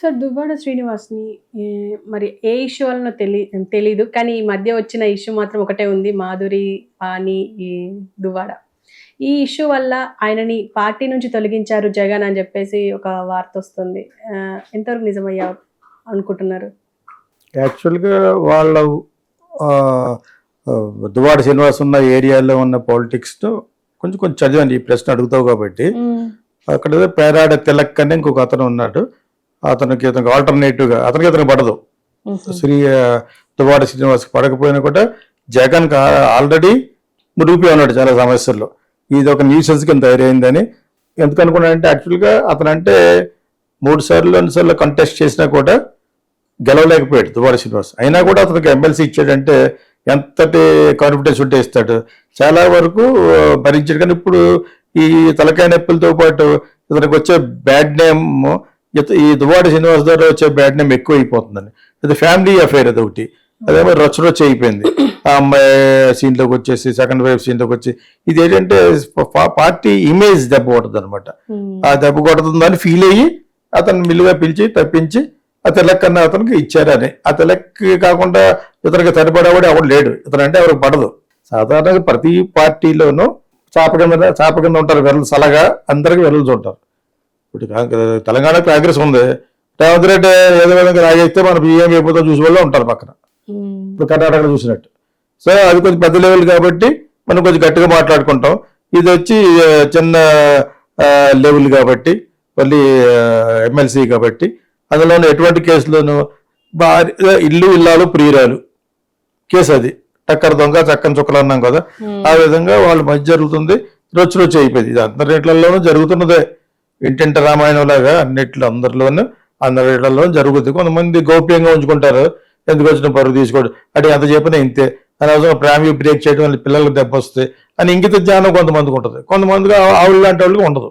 Sir 'Duvvada శ్రీనివాస్‌ని' మరి ఏ issue వలనో తెలీదు. కానీ ఈ మధ్య వచ్చిన ఇష్యూ మాత్రం ఒకటే ఉంది. మాధురి, పాని, ఈ 'దువ్వాడ'. ఈ ఇష్యూ వల్ల ఆయనని పార్టీ నుంచి తొలగించారు జగన్ అని జెప్పేసి ఒక వార్తొస్తుంది. ఎంతవరకు నిజమయ్యా అనుకుంటున్నారు? యాక్చువల్‌గా వాళ్ళ దువ్వాడ శ్రీనివాస్ ఉన్న ఏరియాలో ఉన్న పాలిటిక్స్‌ను కొంచెం చదివాను. ఈ ప్రశ్న అడుగుతావు కాబట్టి. అక్కడ పేరాడ తిలక్ అని ఇంకొక అతను ఉన్నాడు. అతనికి ఆల్టర్నేటివ్గా అతనికి పడదు. దువ్వాడ శ్రీనివాస్ పడకపోయినా కూడా జగన్ ఆల్రెడీ మునిగిపోయి ఉన్నాడు చాలా సమస్యల్లో. ఇది ఒక న్యూసెన్స్ కింద తయారైందని ఎందుకు అనుకున్నానంటే, యాక్చువల్గా అతనంటే 2 సార్లు కంటెస్ట్ చేసినా కూడా గెలవలేకపోయాడు దువ్వాడ శ్రీనివాస్. అయినా కూడా అతనికి ఎమ్మెల్సీ ఇచ్చాడంటే ఎంతటి కాన్ఫిడెన్స్ ఉంటే ఇస్తాడు. చాలా వరకు భరించాడు. కానీ ఇప్పుడు ఈ తలకాయ నొప్పులతో పాటు ఇతనికి వచ్చే బ్యాడ్ నేమ్, ఈ దువ్వాడ శ్రీనివాస్ ద్వారా వచ్చే బ్యాడ్ నేమ్ ఎక్కువ అయిపోతుందని. అది ఫ్యామిలీ అఫైర్, అది ఒకటి. అదేమో రొచ్చు అయిపోయింది. ఆ అమ్మాయి సీన్లోకి వచ్చేసి సెకండ్ వైఫ్ సీన్లోకి వచ్చి ఇది ఏంటంటే పార్టీ ఇమేజ్ దెబ్బ కొడుతుంది అనమాట. ఆ దెబ్బ కొడుతుందని ఫీల్ అయ్యి అతను మిల్లుగా పిలిచి తప్పించి ఆ తిలక్ అన్న అతనికి ఇచ్చారని. ఆ తిలక్ కాకుండా ఇతనికి సరిపడేవాడు ఎవడు లేడు. ఇతనంటే ఎవరికి పడదు. సాధారణంగా ప్రతి పార్టీలోనూ చాప కింద ఉంటారు వెరలు, సలగా అందరికి వెరల్స్ ఉంటారు. ఇప్పుడు తెలంగాణ కాంగ్రెస్ ఉంది, రేవంత్ రెడ్డి ఏదో విధంగా రాజేస్తే మనం ఏం అయిపోతుందో చూసే వాళ్ళు ఉంటారు పక్కన. ఇప్పుడు కర్ణాటకలో చూసినట్టు. సో అది కొంచెం పెద్ద లెవెల్ కాబట్టి మనం కొంచెం గట్టిగా మాట్లాడుకుంటాం. ఇది వచ్చి చిన్న లెవెల్ కాబట్టి, మళ్ళీ ఎమ్మెల్సీ కాబట్టి అందులోనూ ఎటువంటి కేసులోనూ ఇల్లు ఇల్లాలు ప్రియురాలు కేసు, అది టక్కర దొంగ చక్కని చుక్కలు అన్నాం కదా, ఆ విధంగా వాళ్ళ మధ్య జరుగుతుంది. రొచ్చు అయిపోయింది. ఇది అందరిట్లలోనూ జరుగుతున్నదే. ఇంటింట రామాయణం లాగా అందరిలోనూ జరుగుతుంది. కొంతమంది గోప్యంగా ఉంచుకుంటారు, ఎందుకు వచ్చిన పరుగు తీసుకోడు అంటే ఎంత చెప్పినా ఇంతే అని. అవసరం ఫ్యామిలీ బ్రేక్ చేయడం వల్ల పిల్లలకు దెబ్బ వస్తాయి అని ఇంగిత జ్ఞానం కొంతమందికి ఉంటుంది. కొంతమందికి ఆవిడ లాంటి వాళ్ళకి ఉండదు.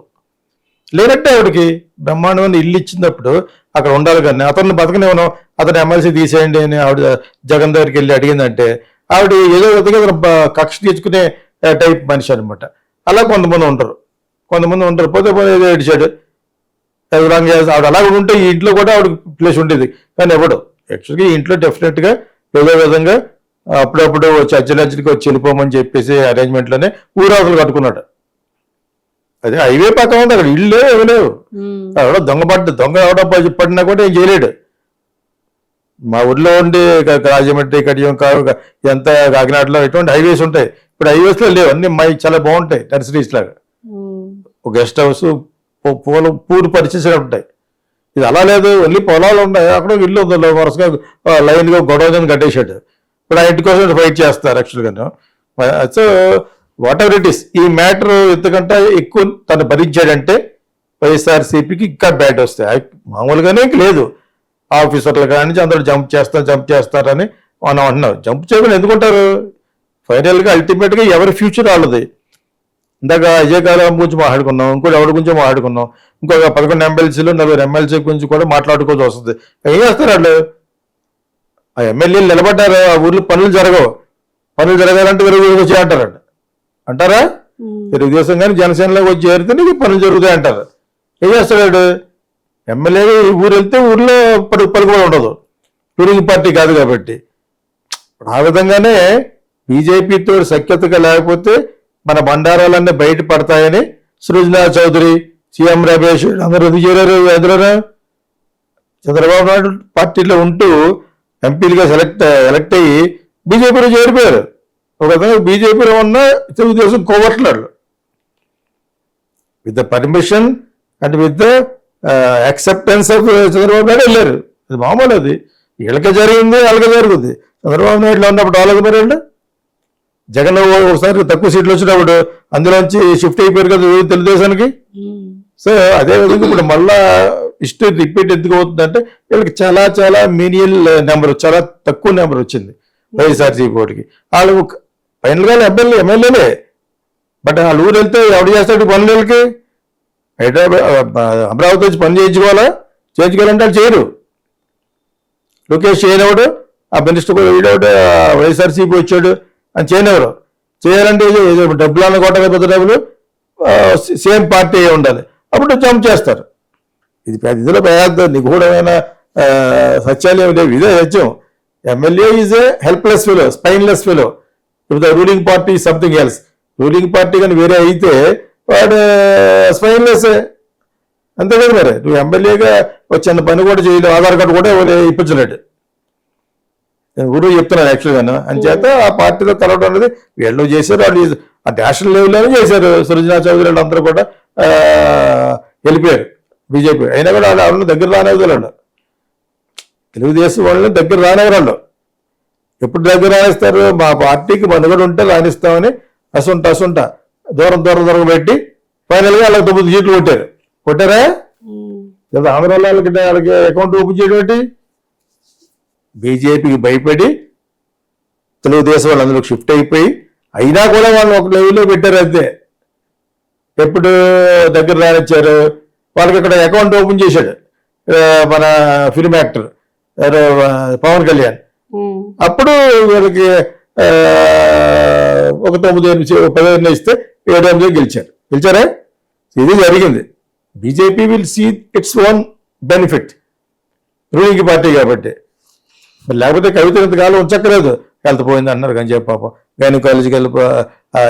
లేనట్టే ఆవిడకి బ్రహ్మాండమైన ఇల్లు ఇచ్చినప్పుడు అక్కడ ఉండాలి. కానీ అతన్ని బతకనివ్వను, అతను ఎమ్మెల్సీ తీసేయండి అని ఆవిడ జగన్ దగ్గరికి వెళ్ళి అడిగిందంటే ఆవిడ ఏదో విధంగా కక్ష తీర్చుకునే టైప్ మనిషి అనమాట. అలా కొంతమంది ఉంటారు. పోతే ఏదో ఏడిచాడు ఆవిడ అలా ఉంటే ఈ ఇంట్లో కూడా ఆవిడ ప్లేస్ ఉండేది. కానీ ఎవడు యాక్చువల్గా ఈ ఇంట్లో డెఫినెట్గా ఏదో విధంగా అప్పుడప్పుడు వచ్చి అర్జెంట్కి వచ్చి వెళ్ళిపోమని చెప్పేసి అరేంజ్మెంట్లోనే ఊరాకులు కట్టుకున్నాడు. అదే హైవే పక్కన ఉంది, అక్కడ ఇల్లు ఏమి లేవు. ఎవడో దొంగ ఎవడో పడినా కూడా ఏం చేయలేడు. మా ఊర్లో ఉండి రాజమండ్రి, కడియం, ఎంత కాకినాడలో ఎటువంటి హైవేస్ ఉంటాయి. ఇప్పుడు హైవేస్లో లేవు, అన్ని చాలా బాగుంటాయి నర్సరీస్ లాగా. ఒక గెస్ట్ హౌస్, పూలు పరిచేసి ఉంటాయి. ఇది అలా లేదు, వెళ్ళి పొలాలు ఉన్నాయి, అక్కడ ఇల్లు ఉంది వరుసగా లైన్గా గొడవ కట్టేశాడు. ఇప్పుడు ఆ ఇంటి కోసం ఫైట్ చేస్తారు యాక్చువల్గా. So what ever it is, ఈ మ్యాటర్ ఎంతకంటే ఎక్కువ తను భరించాడంటే వైఎస్ఆర్సీపీకి ఇంకా బ్యాడ్ వస్తాయి. మామూలుగానే లేదు, ఆఫీసర్లు కానీ అందరూ జంప్ చేస్తారని మనం అంటున్నాం. జంప్ చేయకుండా ఎందుకుంటారు? ఫైనల్గా అల్టిమేట్గా ఎవరి ఫ్యూచర్ వాళ్ళది. ఇందాక అజయ్ కాలం గురించి మాట్లాడుకున్నాం, ఇంకోటి ఎవరి గురించి మాట్లాడుకున్నాం, ఇంకొక 11 ఎమ్మెల్సీలు 40 ఎమ్మెల్సీ గురించి కూడా మాట్లాడుకోవాల్సి వస్తుంది. ఏం చేస్తారు వాళ్ళు? ఆ ఎమ్మెల్యేలు నిలబడ్డారు, ఆ ఊర్లో పనులు జరగాలంటే వెలుగు వచ్చి అంటారా? తెలుగుదేశం కానీ జనసేనలోకి వచ్చి చేరితే నీకు పనులు జరుగుతాయి అంటారు. ఏం చేస్తాడు ఎమ్మెల్యే? ఊరు వెళ్తే ఊర్లో పలుకుబడి ఉండదు, టూరింగ్ పార్టీ కాదు కాబట్టి. ఆ విధంగానే బీజేపీతో సఖ్యతగా లేకపోతే మన బండారాలన్నీ బయటపడతాయని సృజనా చౌదరి, సీఎం రమేష్ అందరూ ఎందుకు చేరారు? ఎందులోనే చంద్రబాబు నాయుడు పార్టీలో ఉంటూ ఎంపీలుగా ఎలక్ట్ అయ్యి బీజేపీలో చేరిపోయారు. ఒక విధంగా బీజేపీలో ఉన్న తెలుగుదేశం కోవట్లాడు. With the permission and with the acceptance of Chandrababu Naidu వెళ్ళారు. అది మామూలు, అది వీళ్ళకే జరిగింది, వాళ్ళకే జరుగుతుంది. చంద్రబాబు నాయుడులో ఉన్నప్పుడు వాళ్ళకి మరి జగన్ ఒకసారి తక్కువ సీట్లు వచ్చినప్పుడు అందులోంచి షిఫ్ట్ అయిపోయారు కదా తెలుగుదేశానికి. సో అదేవిధంగా ఇప్పుడు మళ్ళా హిస్టరీ రిపీట్ ఎందుకు అవుతుందంటే వీళ్ళకి చాలా మీనియల్ నెంబర్, చాలా తక్కువ నెంబర్ వచ్చింది వైఎస్ఆర్సీపీ ఓటుకి. వాళ్ళు ఫైనల్గా ఎమ్మెల్యేలే, బట్ వాళ్ళు ఊరు వెళ్తే ఎవడు చేస్తాడు పనులకి? హైదరాబాద్ అమరావతి వచ్చి పని చేయించుకోవాలంటే వాళ్ళు చేయరు. లోకేష్ చేయనివాడు, ఆ మినిస్టర్ కూడా వీడవాడు, వైఎస్ఆర్సీపీ వచ్చాడు అని చేయనివారు. చేయాలంటే డబ్బులు అన్న కొట్టగా పెద్ద డబ్బులు సేమ్ పార్టీ ఉండాలి, అప్పుడు జంప్ చేస్తారు. ఇది ఇందులో పెద్ద నిగూఢమైన సత్యాలు ఏమి లేవు, ఇదే సత్యం. MLA is a helpless fellow, spineless fellow. ఇప్పుడు the ruling party something else. Ruling party కానీ వేరే అయితే వాడు స్పైన్లెస్ అంతే కదా. మరి నువ్వు ఎమ్మెల్యేగా వచ్చిన పని కూడా చేయలేదు, ఆధార్ కార్డు కూడా ఇప్పించలేడు. నేను ఊరు చెప్తున్నాను యాక్చువల్గాను. అంచేత ఆ పార్టీలో కలవడం అనేది వీళ్ళు చేశారు, వాళ్ళు ఆ నేషనల్ లెవెల్లోనే చేశారు. సృజనా చౌదరి వాళ్ళు అందరూ కూడా వెళ్ళిపోయారు బీజేపీ. అయినా కూడా వాళ్ళని దగ్గర రానివ్వదు. వాళ్ళు తెలుగుదేశం వాళ్ళని దగ్గర రానివ్వరు. ఎప్పుడు దగ్గర రానిస్తారు? మా పార్టీకి మనుగడ ఉంటే రాణిస్తామని అసుంట దూరం పెట్టి ఫైనల్గా వాళ్ళకి 9 సీట్లు కొట్టారా? లేదా ఆంధ్ర వాళ్ళకి అకౌంట్ ఓపెన్ చేయడం ఏంటి? బీజేపీకి భయపడి తెలుగుదేశం వాళ్ళు అందులోకి షిఫ్ట్ అయిపోయి అయినా కూడా వాళ్ళు ఒక లెవెల్లో పెట్టారు అంతే. ఎప్పుడు దగ్గర రానిచ్చారు? వాళ్ళకి ఇక్కడ అకౌంట్ ఓపెన్ చేశాడు మన ఫిల్మ్ యాక్టర్ పవన్ కళ్యాణ్. అప్పుడు వీళ్ళకి ఒక 9-15 ఇస్తే 7 గెలిచారా? ఇది జరిగింది. BJP will see its own benefit ruling party కాబట్టి. మరి లేకపోతే కవిత ఇంతకాలం ఉంచక్కలేదు. హెల్త్ పోయింది అంటున్నారు కానీ చెప్పి పాపం గైనకాలజికల్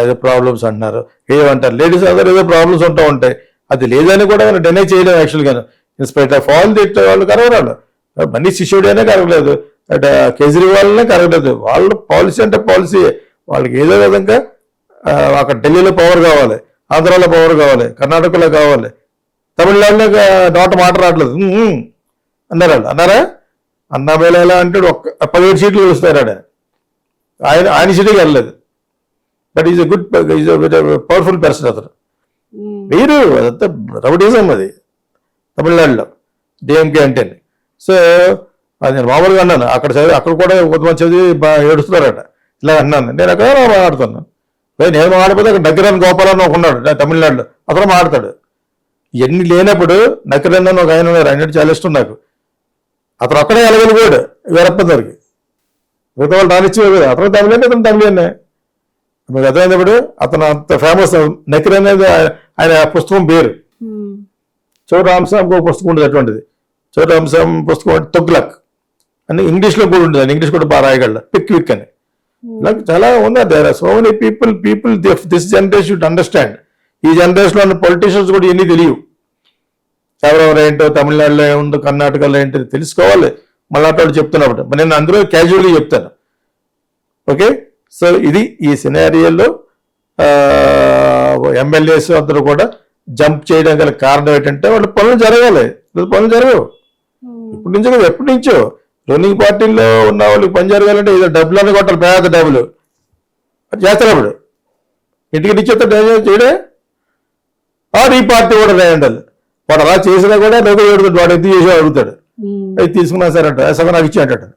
ఏదో ప్రాబ్లమ్స్ అంటున్నారు, ఏమంటారు. లేడీస్ అందరూ ఏదో ప్రాబ్లమ్స్ ఉంటూ ఉంటాయి. అది లేదని కూడా మనం డినై చేయలేము యాక్చువల్గా. ఇన్స్పైట్ ఆఫ్ ఆల్ దిట్ వాళ్ళు కరవరాళ్ళు. మనీష్ సిసోడియానే కరగలేదు, కేజ్రీవాల్నే కరగలేదు. వాళ్ళ పాలసీ అంటే పాలసీ. వాళ్ళకి ఏదో విధంగా అక్కడ ఢిల్లీలో పవర్ కావాలి, ఆంధ్రాలో పవర్ కావాలి, కర్ణాటకలో కావాలి, తమిళనాడులో నోట మాట రావట్లేదు అన్నారు వాళ్ళు. అన్నారా? అన్నామేళ ఎలా అంటే 17 సీట్లు గెలుస్తారు ఆయన సీటుకి వెళ్ళలేదు. But is a good, is powerful person అతను. మీరు అదంతా రౌడీజం అది తమిళనాడులో డిఎంకే అంటే. సో అది నేను మామూలుగా అన్నాను. అక్కడ కూడా కొంతమంది చదివి ఏడుస్తున్నారట. ఇలా అన్నాను. నేను అక్కడ మాట్లాడుతున్నాను. నేను మాట్లాడిపోతే అక్కడ నకిరన్ గోపాలన్న ఒక ఉన్నాడు తమిళనాడులో, అతను మాట్లాడతాడు. ఇవన్నీ లేనప్పుడు నకిరన్ అని ఒక ఆయన ఉన్నారు, ఆయన చాలా ఇష్టం నాకు. అతను అక్కడే వెళ్ళగలిగాడు వీరప్పందరికి. మిగతా వాళ్ళు రానిచ్చేవాడు కదా. అతను తమిళనే, అతను తమిళనే. మీకు అర్థమైనప్పుడు అతను అంత ఫేమస్. నకిరన్ అనేది ఆయన పుస్తకం పేరు. చౌ రామస్వామి ఒక పుస్తకం ఉండేది అటువంటిది. చౌ రామస్వామి పుస్తకం అంటే తొగ్లక్ అని ఇంగ్లీష్లో కూడా ఉంటుంది. ఇంగ్లీష్ కూడా బాగా రాయగలడు, పిక్ అని. ఇలా చాలా ఉంది. There are so many people this generation should understand. ఈ జనరేషన్లో ఉన్న పొలిటీషియన్స్ కూడా ఇవన్నీ తెలియవు. ఎవరెవరు ఏంటో, తమిళనాడులో ఏముందో, కర్ణాటకలో ఏంటో తెలుసుకోవాలి. మళ్ళీ చెప్తున్నప్పుడు నేను అందులో క్యాజువల్గా చెప్తాను. ఓకే. సో ఇది ఈ సినారియోలో ఎమ్మెల్యేస్ అందరూ కూడా జంప్ చేయడం గల కారణం ఏంటంటే వాళ్ళ పనులు జరగాలి. పనులు జరగవు ఇప్పటి నుంచో కదా, ఎప్పటి నుంచో. రన్నింగ్ పార్టీల్లో ఉన్న వాళ్ళకి పని జరగాలంటే ఏదో డబ్బులు కొట్టాలి, పేద డబ్బులు చేస్తారు. అప్పుడు ఇంటికి ఇచ్చేస్తా చేయడే. ఆడు ఈ పార్టీ కూడా రాయండాలి. వాడు అలా చేసినా కూడా లోకల్ అడుగుతాడు, వాడు ఎందుకు చేసి అడుగుతాడు. అది తీసుకున్నా సరే అంట, సగం నాకు ఇచ్చి అంటాడు.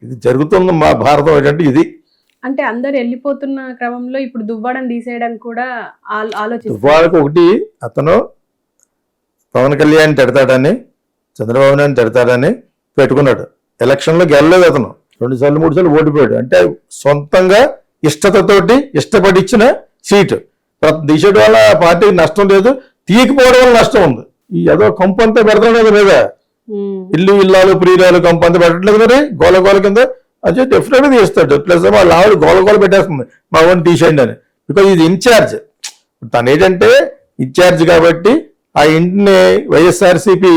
ఇది జరుగుతుంది మా భారతం ఏంటంటే ఇది. అంటే అందరు వెళ్ళిపోతున్న క్రమంలో ఇప్పుడు దువ్వాడని తీసేయడానికి కూడా ఆలోచిస్తారు. దువ్వాడకు ఒకటి, అతను పవన్ కళ్యాణ్ తిడతాడని, చంద్రబాబు నాయుడు తిడతాడని పెట్టుకున్నాడు. ఎలక్షన్లో గెలలేదు అతను. 2 సార్లు 3 సార్లు ఓడిపోయాడు. అంటే సొంతంగా ఇష్టతతోటి ఇష్టపడి ఇచ్చిన సీటు. తీసేయడం వల్ల పార్టీకి నష్టం లేదు, తీయకపోవడం వల్ల నష్టం ఉంది. ఈ ఏదో కంపు అంతా పెడతాడు లేదా, ఇల్లు ఇల్లాలు ప్రియురాలు కంపు అంతా పెట్టట్లేదు మరి గోల కింద. అది డెఫినెట్ గా తీస్తాడు. ప్లస్ వాళ్ళ ఆవిడ గోల పెట్టేస్తుంది మా ఓన్ తీసేయండి అని. బికాజ్ ఇది ఇన్ఛార్జ్. తను ఏంటంటే ఇన్ఛార్జ్ కాబట్టి ఆ ఇంటిని వైఎస్ఆర్సీపీ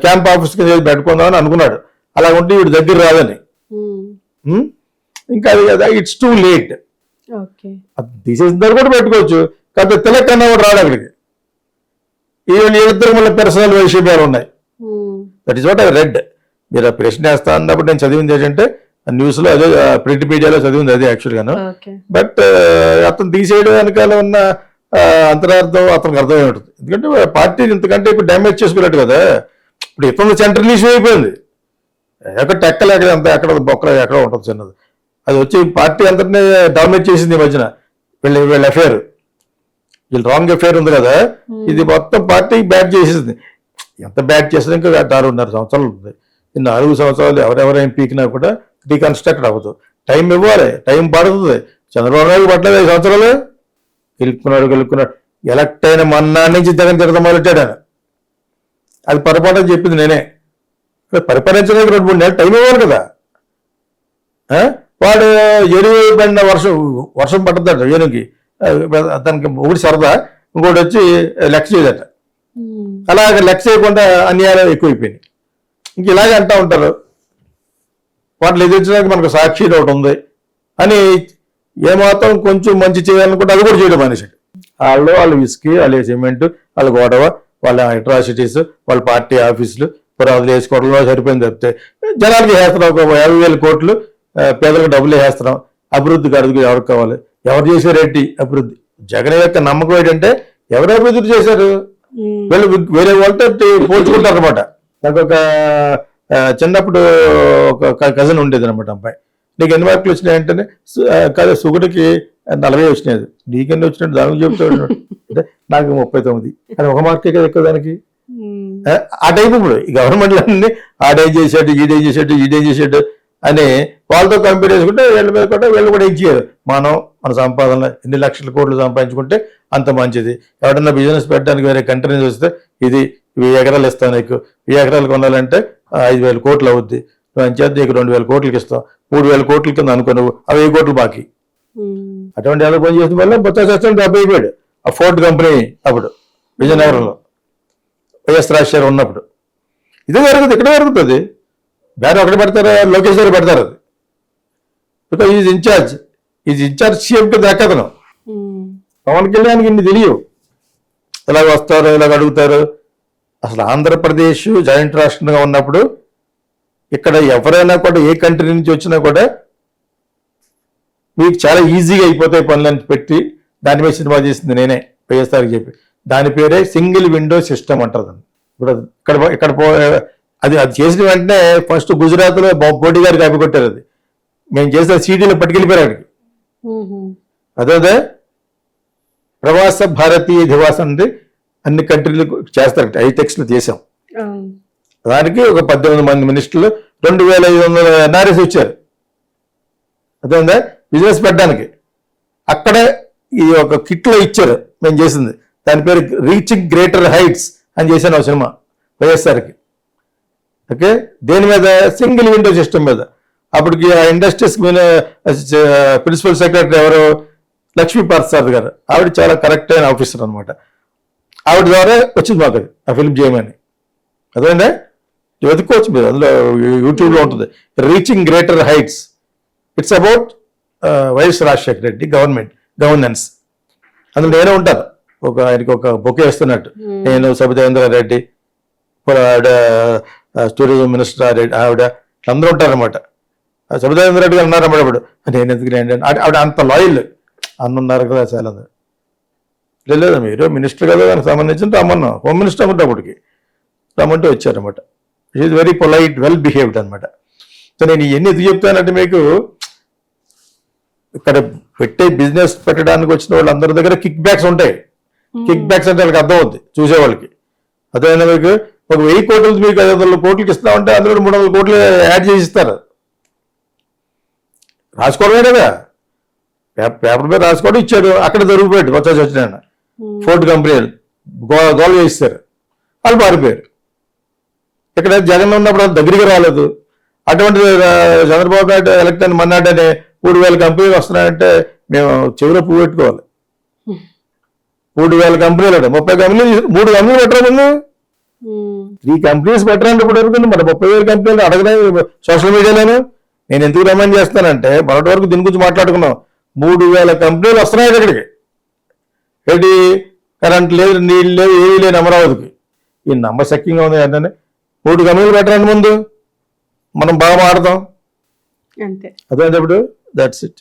క్యాంప్ ఆఫీస్ కింద పెట్టుకుందామని అనుకున్నాడు. అలా ఉంటే వీడు దగ్గర రాదని. ఇంకా అది కదా, ఇట్స్ టూ లేట్. తీసేసిన కూడా పెట్టుకోవచ్చు. కాకపోతే తెలంగాణ కూడా రాడు అక్కడికి. వీళ్ళిద్దరు మళ్ళీ పర్సనల్ విషయాలు ఉన్నాయి. That is what I read. మీరు ఆ ప్రశ్న వేస్తా అన్నప్పుడు నేను చదివింది ఏంటంటే న్యూస్ లో అదే, ప్రింట్ మీడియాలో చదివింది అదే యాక్చువల్గాను. బట్ అతను తీసేయడం వెనకాల ఉన్న అంతరార్థం అతనికి అర్థమై ఉంటుంది. ఎందుకంటే పార్టీని ఇంతకంటే ఇప్పుడు డ్యామేజ్ చేసుకోలేడు కదా. ఇప్పుడు ఇతను సెంట్రల్ ఇష్యూ అయిపోయింది. ఎక్కడ టెక్కలేక అంత ఎక్కడ బొక్కలు ఎక్కడ ఉంటుంది చిన్నది. అది వచ్చి పార్టీ అంతటినీ డామినేట్ చేసింది ఈ మధ్యన. వీళ్ళ అఫేర్, వీళ్ళు రాంగ్ అఫేర్ ఉంది కదా, ఇది మొత్తం పార్టీ బ్యాట్ చేసేసింది. ఎంత బ్యాట్ చేసినా ఇంకా 6.5 సంవత్సరాలు ఉంది. ఈ 4 సంవత్సరాలు ఎవరెవరైనా పీకినా కూడా రీకన్స్ట్రక్ట్ అవ్వదు. టైం ఇవ్వాలి, టైం పడుతుంది. చంద్రబాబు నాయుడు పట్టలేదు 5 సంవత్సరాలు. గెలుక్కున్నాడు. ఎలక్ట్ అయిన మన్నా నుంచి జగన్ తిరగడం మొదలెట్టాడు. అది పొరపాటు అని చెప్పింది నేనే. పరిపాలించడానికి 2-3 నెలలు టైం ఇవ్వాలి కదా. వాడు ఎరువు పడిన వర్షం పడుతుందట ఏనుగుకి, తనకి ఒకటి సరదా, ఇంకోటి వచ్చి లెక్క చేయదట. అలాగే లెక్క చేయకుండా అన్యాయాలు ఎక్కువైపోయినాయి. ఇంక ఇలాగే అంటూ ఉంటారు. వాటిని ఎదిరించడానికి మనకు సాక్షి ఒకటి ఉంది అని ఏమాత్రం కొంచెం మంచి చేయాలనుకుంటే అది కూడా చేయడం మనిషికి. వాళ్ళ విస్కీ, వాళ్ళ సిమెంట్, వాళ్ళ గొడవ, వాళ్ళ అట్రాసిటీస్, వాళ్ళ పార్టీ ఆఫీసులు పురాదులు వేసుకోవడంలో సరిపోయింది తప్పితే జనాలకి వేస్తున్నాం. ఒక 50,000 కోట్లు పేదలకు డబ్బులు వేస్తున్నాం. అభివృద్ధికి అడుగు ఎవరికి కావాలి? ఎవరు చేశారేంటి అభివృద్ధి? జగన్ యొక్క నమ్మకం ఏంటంటే ఎవరు అభివృద్ధి చేశారు? వీళ్ళు వేరే వాళ్ళతో పోల్చుకుంటారు అనమాట. నాకు ఒక చిన్నప్పుడు ఒక కజిన్ ఉండేది అనమాట. అబ్బాయి, నీకు ఎన్ని మార్కులు వచ్చినాయంటే కాదు సుగుడికి 40 వచ్చినాయి. నీకెన్ని వచ్చినట్టు దానికి చెప్తాడు అంటే నాకు 39. కానీ 1 మార్కే కదా ఎక్కువ దానికి. ఆ టైపు ఇప్పుడు ఈ గవర్నమెంట్లన్నీ ఆడేం చేశాడు, ఈడేం చేశాడు, ఈడేం చేశాడు అని వాళ్ళతో కంపేర్ చేసుకుంటే వీళ్ళ మీద కూడా వీళ్ళు కూడా ఇచ్చారు. మన సంపాదన ఎన్ని లక్షల కోట్లు సంపాదించుకుంటే అంత మంచిది. ఎవడన్నా బిజినెస్ పెట్టడానికి వేరే కంట్రీ నుంచి వస్తే ఇది 1000 ఎకరాలు ఇస్తాను నీకు, 1000 ఎకరాలు కొనాలంటే 5,000 కోట్లు అవుద్ది, నువ్వు అంచేది నీకు 2,000 కోట్లకి ఇస్తావు, 3,000 కోట్ల కింద అనుకో నువ్వు, ఆ 1000 కోట్లు బాకీ. అటువంటి ఎలా పని చేసిన వల్ల బొత్స సత్యనారాయణ డబ్బు అయిపోయాడు. ఆ ఫోర్ట్ కంపెనీ అప్పుడు విజయనగరంలో వైఎస్ రాజశేఖర్ ఉన్నప్పుడు. ఇది జరుగుతుంది, ఇక్కడ జరుగుతుంది. వేరే ఒకటి పెడతారు, లోకేష్ గారు పెడతారు. అది బికాజ్ ఈజ్ ఇన్ఛార్జ్ సీఎంకి దక్కతను. పవన్ కళ్యాణ్కి ఇన్ని తెలియవు. ఇలాగ వస్తారు, ఇలాగ అడుగుతారు. అసలు ఆంధ్రప్రదేశ్ జాయింట్ రాష్ట్రంగా ఉన్నప్పుడు ఇక్కడ ఎవరైనా కూడా ఏ కంట్రీ నుంచి వచ్చినా కూడా మీకు చాలా ఈజీగా అయిపోతాయి పనులని పెట్టి దాని మీద సినిమా చేసింది నేనే వైఎస్ఆర్కి చెప్పి. దాని పేరే సింగిల్ విండో సిస్టమ్ అంటారు. ఇప్పుడు ఇక్కడ అది చేసిన వెంటనే ఫస్ట్ గుజరాత్లో మోడీ గారు కాపీ కొట్టారు. అది మేము చేసిన సీడీలో పట్టుకెళ్ళిపోయారు అక్కడికి. అదే ప్రవాస భారతీయ దివాస్ అంటే అన్ని కంట్రీలు చేస్తారు. ఐటెక్స్లో చేసాం. దానికి ఒక 18 మంది మినిస్టర్లు, 2,500 ఎన్ఆర్ఎస్ వచ్చారు. అదేందా బిజినెస్ పెట్టడానికి. అక్కడే ఈ ఒక కిట్లో ఇచ్చారు మేము చేసింది. దాని పేరు రీచింగ్ గ్రేటర్ హైట్స్ అని చేశాను ఆ సినిమా వైఎస్ఆర్కి. ఓకే, దేని మీద? సింగిల్ విండో సిస్టమ్ మీద. అప్పటికి ఆ ఇండస్ట్రీస్ ప్రిన్సిపల్ సెక్రటరీ ఎవరు? లక్ష్మీపార్సాద్ గారు. ఆవిడ చాలా కరెక్ట్ అయిన ఆఫీసర్ అనమాట. ఆవిడ ద్వారా వచ్చింది మాకు ఆ ఫిల్మ్ చేయమని. అదేంటే వెతుక్కోవచ్చు మీరు, అందులో యూట్యూబ్లో ఉంటుంది. Reaching greater heights. It's about YS Rajasekhara Reddy governance. అందులో నేనే ఉంటాను. ఆయనకి ఒక బొకే వేస్తున్నట్టు. నేను సబితేంద్ర రెడ్డి, ఆవిడ టూరిజం మినిస్టర్ ఆవిడ, అందరూ ఉంటారనమాట. సబితేంద్ర రెడ్డి గారు ఉన్నారన్నమాట. ఇప్పుడు నేను ఎందుకు ఆవిడ అంత లాయల్ అన్నున్నారు కదా. చాలా లేదు, మీరు మినిస్టర్ కదా, దానికి సంబంధించి రమ్మన్నాం. హోమ్ మినిస్టర్ అన్నమాట. అప్పటికి రమ్మంటే వచ్చారనమాట. Is very polite, well behaved అనమాట. సో నేను ఇవన్నీ ఎందుకు చెప్తానంటే మీకు ఇక్కడ పెట్టే బిజినెస్ పెట్టడానికి వచ్చిన వాళ్ళందరి దగ్గర కిక్ బ్యాక్స్ ఉంటాయి. కిక్ బ్యాక్స్ అంటే వాళ్ళకి అర్థం అవుద్ది చూసేవాళ్ళకి. అదేవిధంగా మీకు ఒక 1000 కోట్లు మీకు 500 కోట్లకి ఇస్తామంటే అందులో 300 కోట్లు యాడ్ చేసి ఇస్తారు. రాసుకోవడమే కదా, పేపర్ మీద రాసుకోవడం ఇచ్చాడు. అక్కడ దొరికిపోయాడు కొత్త వచ్చిన ఫోర్ట్ కంపెనీ గోల్ చేయిస్తారు. వాళ్ళు పారిపోయారు. ఇక్కడ జగన్ ఉన్నప్పుడు దగ్గరికి రాలేదు. అటువంటి చంద్రబాబు నాయుడు ఎలక్ట్ అని మన్నాడనే 3,000 కంపెనీలు వస్తున్నాయంటే మేము చెవిలో పువ్వు పెట్టుకోవాలి. 3,000 కంపెనీలు అంటే 30 కంపెనీలు, 3 కంపెనీలు పెట్టరాదు. 3 కంపెనీస్ పెట్టరంటే ఇప్పుడు వరకు మన 30,000 కంపెనీలు అడగలే సోషల్ మీడియాలోనే. నేను ఎందుకు రిమైండ్ చేస్తానంటే మొదటి వరకు దీని గురించి మాట్లాడుకున్నాం. 3,000 కంపెనీలు వస్తున్నాయి ఇక్కడికి. ఏంటి? కరెంట్ లేదు, నీళ్ళు లేవు, ఏమీ లేని అమరావతికి. ఈ నమ్మశక్యంగా ఉంది ఏంటంటే 3 కంపెనీలు పెట్టరండి ముందు, మనం బాగా మాడతాం. అంతే. అదే ఇప్పుడు దట్స్ ఇట్.